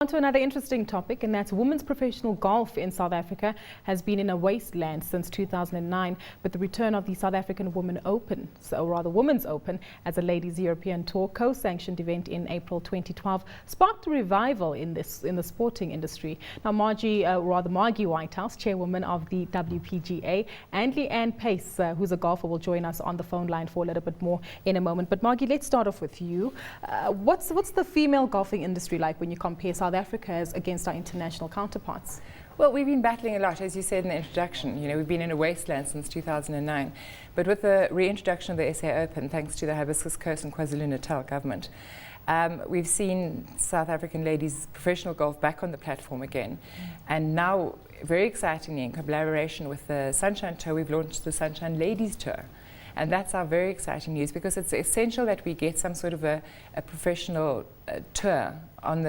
On to another interesting topic, and that's women's professional golf in South Africa has been in a wasteland since 2009. But the return of the South African Women Open, or rather Women's Open, as a ladies' European Tour co-sanctioned event in April 2012, sparked a revival in the sporting industry. Now, Margie Whitehouse, chairwoman of the WPGA, and Leanne Pace, who's a golfer, will join us on the phone line for a little bit more in a moment. But Margie, let's start off with you. What's the female golfing industry like when you compare South Africa against our international counterparts? Well, we've been battling a lot, as you said in the introduction. You know, we've been in a wasteland since 2009. But with the reintroduction of the SA Open, thanks to the Hibiscus Coast and KwaZulu-Natal government, we've seen South African ladies' professional golf back on the platform again. And now, very excitingly, in collaboration with the Sunshine Tour, we've launched the Sunshine Ladies Tour. And that's our very exciting news, because it's essential that we get some sort of a professional tour on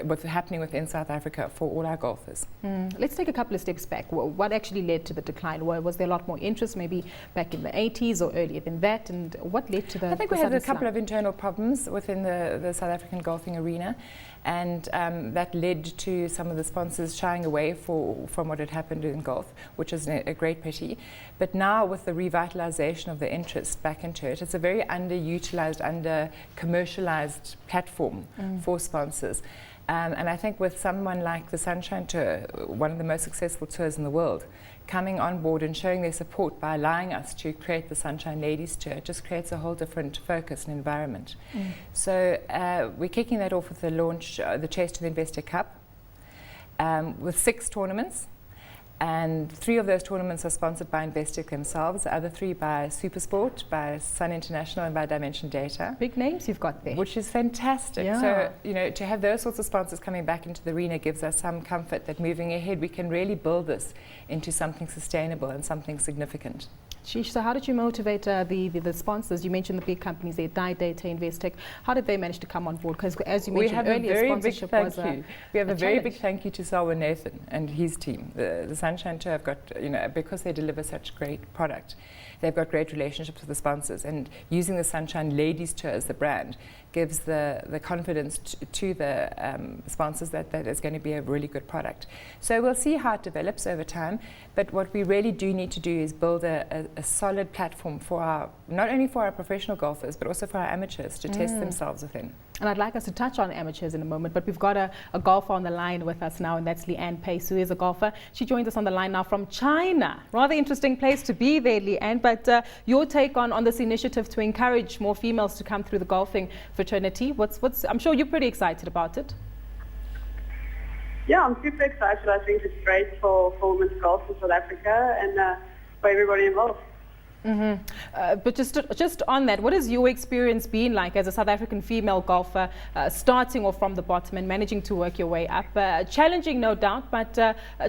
what's happening within South Africa for all our golfers. Let's take a couple of steps back. What actually led to the decline? Was there a lot more interest maybe back in the 80s or earlier than that? And what led to the I think we had a couple of internal problems within the South African golfing arena. And that led to some of the sponsors shying away from what had happened in golf, which is a great pity. But now, with the revitalization of the interest back into it, it's a very underutilized, under-commercialized platform for sponsors. And I think with someone like the Sunshine Tour, one of the most successful tours in the world, coming on board and showing their support by allowing us to create the Sunshine Ladies Tour, it just creates a whole different focus and environment. So we're kicking that off with the launch, the Chase to the Investor Cup, with 6 tournaments. And 3 of those tournaments are sponsored by Investec themselves, the other 3 by Supersport, by Sun International, and by Dimension Data. Big names you've got there. Which is fantastic. Yeah. So, you know, to have those sorts of sponsors coming back into the arena gives us some comfort that moving ahead, we can really build this into something sustainable and something significant. Sheesh, so how did you motivate the sponsors? You mentioned the big companies there, Data, Investec. How did they manage to come on board? Because as you mentioned earlier, sponsorship was we have a very big thank you to Salwa Nathan and his team. The Sunshine Tour have got, you know, because they deliver such great product, they've got great relationships with the sponsors, and using the Sunshine Ladies Tour as the brand gives the confidence to the sponsors that is going to be a really good product. So we'll see how it develops over time, but what we really do need to do is build a solid platform for not only for our professional golfers, but also for our amateurs to test themselves within. And I'd like us to touch on amateurs in a moment, but we've got a golfer on the line with us now, and that's Leanne Pace, who is a golfer. She joins us on the line now from China. Rather interesting place to be there, Leanne, but your take on this initiative to encourage more females to come through the golfing fraternity. I'm sure you're pretty excited about it. Yeah, I'm super excited. I think it's great for women's golf in South Africa and for everybody involved. But just on that, what has your experience been like as a South African female golfer, starting off from the bottom and managing to work your way up? Challenging, no doubt, but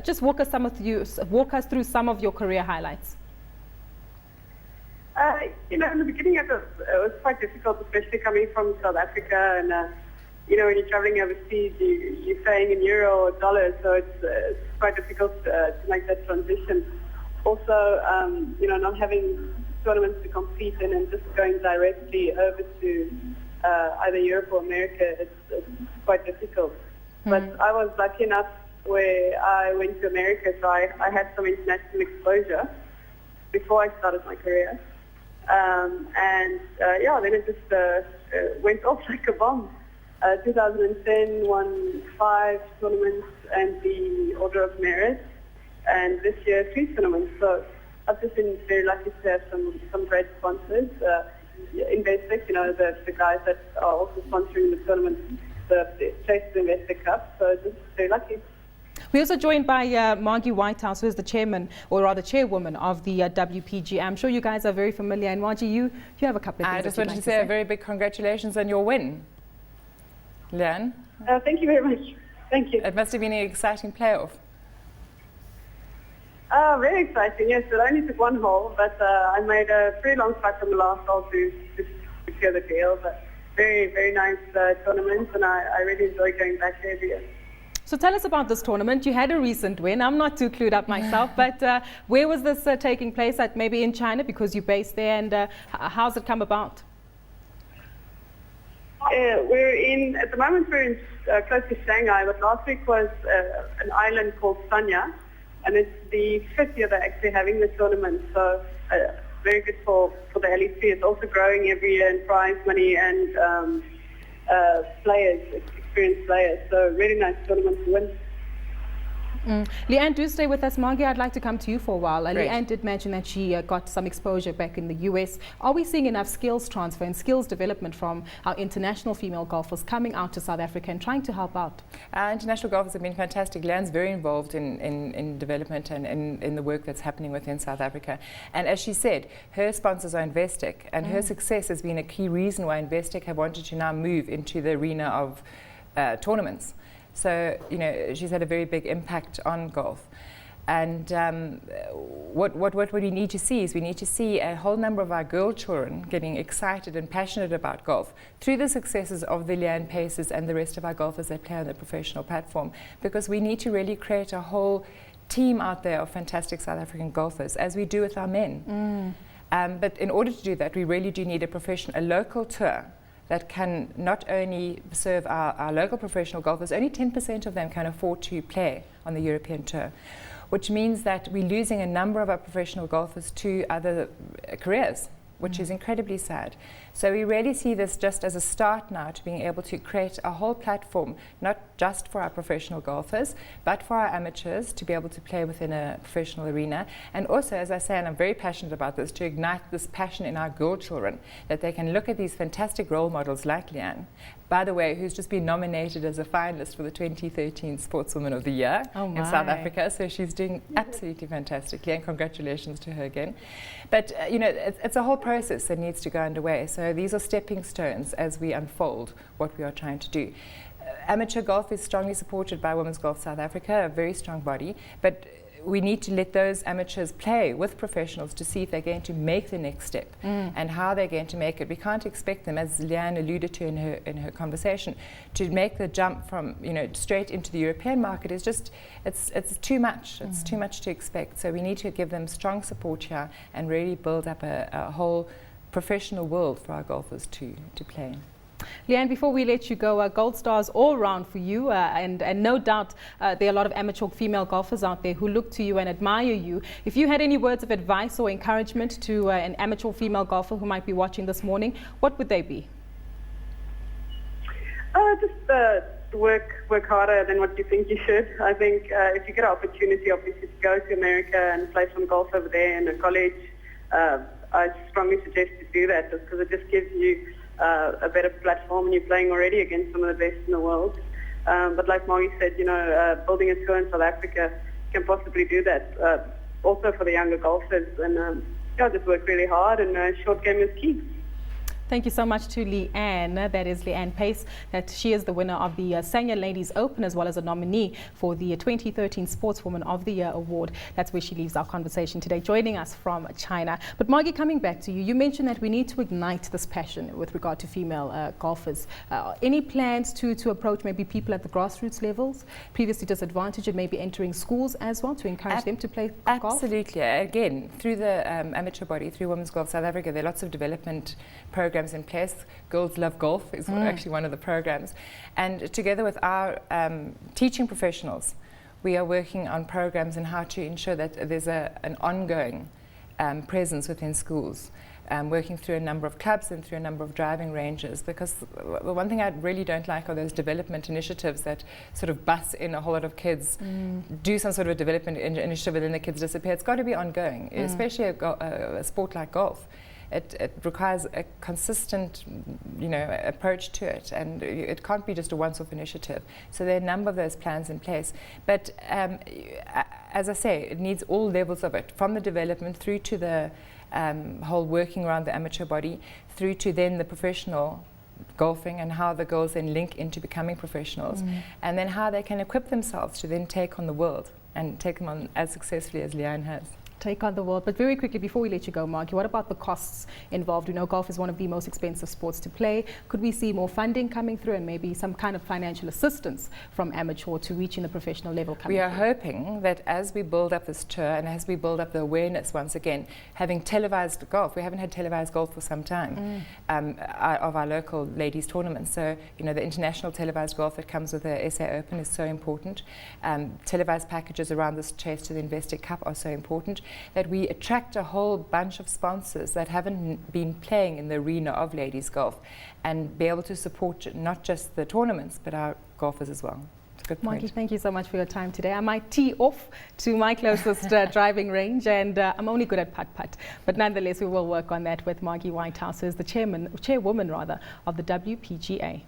just walk us through some of your career highlights. You know, in the beginning it was quite difficult, especially coming from South Africa, and you know, when you're traveling overseas, you're paying in euro or dollars, so it's quite difficult to make that transition. Also, you know, not having tournaments to compete in and just going directly over to either Europe or America, it's quite difficult. But I was lucky enough where I went to America, so I had some international exposure before I started my career. Yeah, then it just went off like a bomb. 2010 won 5 tournaments and the Order of Merit, and this year 3 tournaments. So I've just been very lucky to have some great sponsors. Investec, you know, the guys that are also sponsoring the tournament, the Chase to the Investor Cup. So just very lucky. We're also joined by Margie Whitehouse, who is the chairman, or rather chairwoman, of the WPGA. I'm sure you guys are very familiar. And Margie, you have a couple of things. I just wanted to say a very big congratulations on your win, Leanne. Thank you very much. Thank you. It must have been an exciting playoff. Very exciting, yes. It only took 1 hole, but I made a pretty long putt from the last hole to secure the deal. But very, very nice tournament, and I really enjoy going back there every year. So tell us about this tournament. You had a recent win. I'm not too clued up myself, but where was this taking place at? Maybe in China, because you're based there, and how's it come about? At the moment we're in close to Shanghai, but last week was an island called Sanya, and it's the 5th year they're actually having the tournament, so very good for the LEC. It's also growing every year in prize money and players, experienced players, so really nice tournament to win. Leanne, do stay with us. Margie, I'd like to come to you for a while. Right. Leanne did mention that she got some exposure back in the US. Are we seeing enough skills transfer and skills development from our international female golfers coming out to South Africa and trying to help out? International golfers have been fantastic. Leanne's very involved in development and in the work that's happening within South Africa. And as she said, her sponsors are Investec, and her success has been a key reason why Investec have wanted to now move into the arena of tournaments. So, you know, she's had a very big impact on golf. And what we need to see is we need to see a whole number of our girl children getting excited and passionate about golf through the successes of the Leanne Paces and the rest of our golfers that play on the professional platform, because we need to really create a whole team out there of fantastic South African golfers, as we do with our men. But in order to do that, we really do need a local tour that can not only serve our local professional golfers. Only 10% of them can afford to play on the European Tour, which means that we're losing a number of our professional golfers to other careers, which is incredibly sad. So we really see this just as a start now to being able to create a whole platform, not just for our professional golfers, but for our amateurs to be able to play within a professional arena. And also, as I say, and I'm very passionate about this, to ignite this passion in our girl children, that they can look at these fantastic role models like Leanne, by the way, who's just been nominated as a finalist for the 2013 Sportswoman of the Year in South Africa. So she's doing absolutely fantastically, and congratulations to her again. But you know, it's a whole process that needs to go underway. So these are stepping stones as we unfold what we are trying to do. Amateur golf is strongly supported by Women's Golf South Africa, a very strong body, but we need to let those amateurs play with professionals to see if they're going to make the next step and how they're going to make it. We can't expect them, as Leanne alluded to in her conversation, to make the jump from, you know, straight into the European market. It's just, it's too much. It's too much to expect. So we need to give them strong support here and really build up a whole professional world for our golfers to play in. Leanne, before we let you go, gold stars all round for you, and no doubt there are a lot of amateur female golfers out there who look to you and admire you. If you had any words of advice or encouragement to an amateur female golfer who might be watching this morning, what would they be? Just work harder than what you think you should. I think if you get an opportunity, obviously, to go to America and play some golf over there in a college, I strongly suggest to do that, just because it just gives you a better platform, and you're playing already against some of the best in the world. But like Margie said, you know, building a tour in South Africa can possibly do that. Also for the younger golfers, and just work really hard, and short game is key. Thank you so much to Leanne. That is Leanne Pace. That she is the winner of the Sanya Ladies Open, as well as a nominee for the 2013 Sportswoman of the Year award. That's where she leaves our conversation today, joining us from China. But Margie, coming back to you, you mentioned that we need to ignite this passion with regard to female golfers. Any plans to approach maybe people at the grassroots levels, previously disadvantaged, and maybe entering schools as well to encourage them to play golf? Absolutely. Again, through the amateur body, through Women's Golf South Africa, there are lots of development programs in place. Girls Love Golf is actually one of the programs. And together with our teaching professionals, we are working on programs and how to ensure that there's an ongoing presence within schools, working through a number of clubs and through a number of driving ranges, because the one thing I really don't like are those development initiatives that sort of bus in a whole lot of kids, do some sort of a development initiative and then the kids disappear. It's got to be ongoing, especially a sport like golf. It requires a consistent, you know, approach to it, and it can't be just a once-off initiative. So there are a number of those plans in place. But as I say, it needs all levels of it, from the development through to the whole working around the amateur body, through to then the professional golfing and how the girls then link into becoming professionals, and then how they can equip themselves to then take on the world and take them on as successfully as Leanne has. take on the world. But very quickly, before we let you go, Margie, what about the costs involved? We know golf is one of the most expensive sports to play. Could we see more funding coming through and maybe some kind of financial assistance from amateur to reaching the professional level coming We are through? hoping that as we build up this tour and as we build up the awareness once again, having televised golf, we haven't had televised golf for some time, of our local ladies tournaments. So, you know, the international televised golf that comes with the SA Open is so important. Televised packages around this chase to the Investec Cup are so important, that we attract a whole bunch of sponsors that haven't been playing in the arena of ladies golf and be able to support not just the tournaments but our golfers as well. It's a good point. Margie, thank you so much for your time today. I might tee off to my closest driving range, and I'm only good at putt-putt. But nonetheless, we will work on that with Margie Whitehouse, who's the chairwoman of the WPGA.